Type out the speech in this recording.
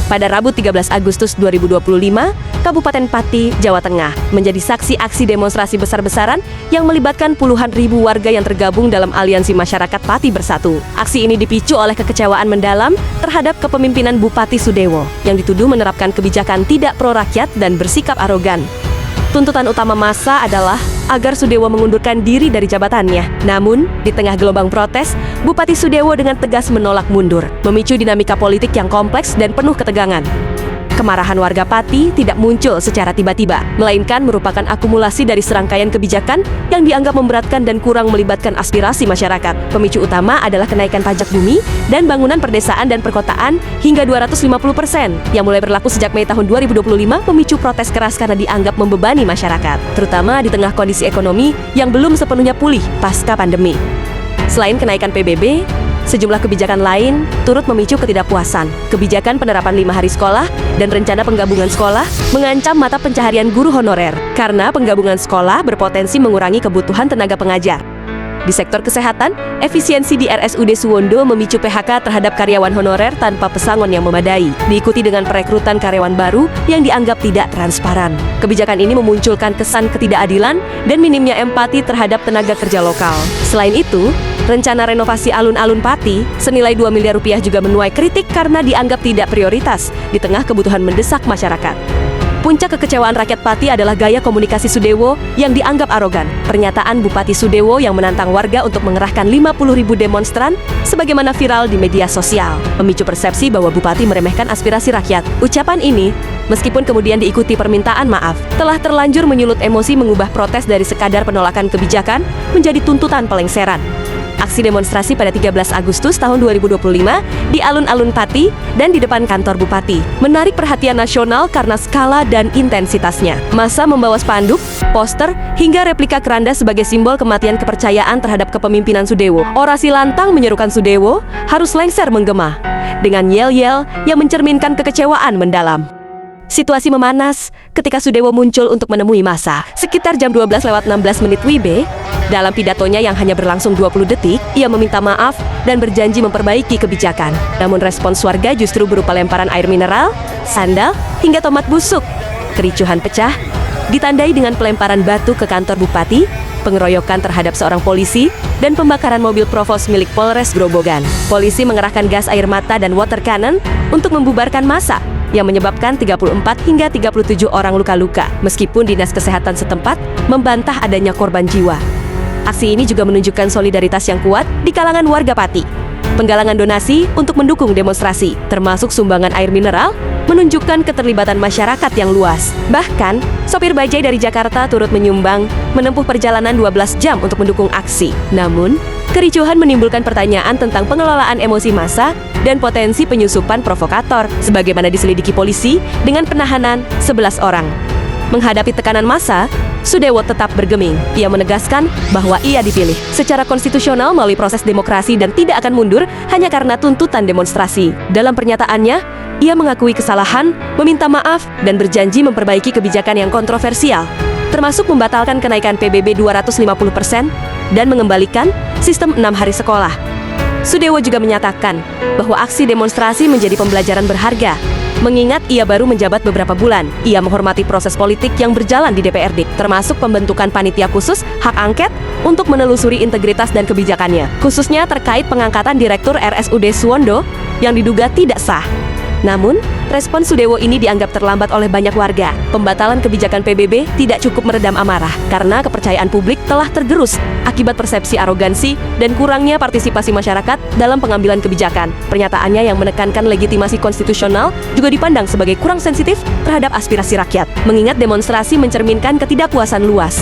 Pada Rabu 13 Agustus 2025, Kabupaten Pati, Jawa Tengah menjadi saksi aksi demonstrasi besar-besaran yang melibatkan puluhan ribu warga yang tergabung dalam Aliansi Masyarakat Pati Bersatu. Aksi ini dipicu oleh kekecewaan mendalam terhadap kepemimpinan Bupati Sudewo yang dituduh menerapkan kebijakan tidak pro-rakyat dan bersikap arogan. Tuntutan utama massa adalah agar Sudewo mengundurkan diri dari jabatannya. Namun, di tengah gelombang protes, Bupati Sudewo dengan tegas menolak mundur, memicu dinamika politik yang kompleks dan penuh ketegangan. Kemarahan warga Pati tidak muncul secara tiba-tiba, melainkan merupakan akumulasi dari serangkaian kebijakan yang dianggap memberatkan dan kurang melibatkan aspirasi masyarakat. Pemicu utama adalah kenaikan pajak bumi dan bangunan perdesaan dan perkotaan hingga 250%, yang mulai berlaku sejak Mei tahun 2025 memicu protes keras karena dianggap membebani masyarakat, terutama di tengah kondisi ekonomi yang belum sepenuhnya pulih pasca pandemi. Selain kenaikan PBB, sejumlah kebijakan lain turut memicu ketidakpuasan. Kebijakan penerapan 5 hari sekolah dan rencana penggabungan sekolah mengancam mata pencaharian guru honorer karena penggabungan sekolah berpotensi mengurangi kebutuhan tenaga pengajar. Di sektor kesehatan, efisiensi di RSUD Suwondo memicu PHK terhadap karyawan honorer tanpa pesangon yang memadai, diikuti dengan perekrutan karyawan baru yang dianggap tidak transparan. Kebijakan ini memunculkan kesan ketidakadilan dan minimnya empati terhadap tenaga kerja lokal. Selain itu, rencana renovasi alun-alun Pati senilai 2 miliar rupiah juga menuai kritik karena dianggap tidak prioritas di tengah kebutuhan mendesak masyarakat. Puncak kekecewaan rakyat Pati adalah gaya komunikasi Sudewo yang dianggap arogan. Pernyataan Bupati Sudewo yang menantang warga untuk mengerahkan 50.000 demonstran sebagaimana viral di media sosial, memicu persepsi bahwa Bupati meremehkan aspirasi rakyat. Ucapan ini, meskipun kemudian diikuti permintaan maaf, telah terlanjur menyulut emosi mengubah protes dari sekadar penolakan kebijakan menjadi tuntutan pelengseran. Aksi demonstrasi pada 13 Agustus tahun 2025 di alun-alun Pati dan di depan kantor Bupati menarik perhatian nasional karena skala dan intensitasnya. Massa membawa spanduk, poster, hingga replika keranda sebagai simbol kematian kepercayaan terhadap kepemimpinan Sudewo. Orasi lantang menyerukan Sudewo harus lengser menggema, dengan yel-yel yang mencerminkan kekecewaan mendalam. Situasi memanas ketika Sudewo muncul untuk menemui massa. Sekitar jam 12:16 WIB, dalam pidatonya yang hanya berlangsung 20 detik, ia meminta maaf dan berjanji memperbaiki kebijakan. Namun respons warga justru berupa lemparan air mineral, sandal, hingga tomat busuk. Kericuhan pecah, ditandai dengan pelemparan batu ke kantor Bupati, pengeroyokan terhadap seorang polisi, dan pembakaran mobil provos milik Polres Grobogan. Polisi mengerahkan gas air mata dan water cannon untuk membubarkan massa, yang menyebabkan 34 hingga 37 orang luka-luka, meskipun Dinas Kesehatan setempat membantah adanya korban jiwa. Aksi ini juga menunjukkan solidaritas yang kuat di kalangan warga Pati. Penggalangan donasi untuk mendukung demonstrasi, termasuk sumbangan air mineral, menunjukkan keterlibatan masyarakat yang luas. Bahkan, sopir bajai dari Jakarta turut menyumbang, menempuh perjalanan 12 jam untuk mendukung aksi. Namun, kericuhan menimbulkan pertanyaan tentang pengelolaan emosi massa dan potensi penyusupan provokator, sebagaimana diselidiki polisi dengan penahanan 11 orang. Menghadapi tekanan massa, Sudewo tetap bergeming. Ia menegaskan bahwa ia dipilih secara konstitusional melalui proses demokrasi dan tidak akan mundur hanya karena tuntutan demonstrasi. Dalam pernyataannya, ia mengakui kesalahan, meminta maaf, dan berjanji memperbaiki kebijakan yang kontroversial, termasuk membatalkan kenaikan PBB 250% dan mengembalikan sistem 6 hari sekolah. Sudewo juga menyatakan bahwa aksi demonstrasi menjadi pembelajaran berharga, mengingat ia baru menjabat beberapa bulan. Ia menghormati proses politik yang berjalan di DPRD, termasuk pembentukan panitia khusus hak angket untuk menelusuri integritas dan kebijakannya, khususnya terkait pengangkatan Direktur RSUD Suwondo yang diduga tidak sah. Namun, respon Sudewo ini dianggap terlambat oleh banyak warga. Pembatalan kebijakan PBB tidak cukup meredam amarah karena kepercayaan publik telah tergerus akibat persepsi arogansi dan kurangnya partisipasi masyarakat dalam pengambilan kebijakan. Pernyataannya yang menekankan legitimasi konstitusional juga dipandang sebagai kurang sensitif terhadap aspirasi rakyat, mengingat demonstrasi mencerminkan ketidakpuasan luas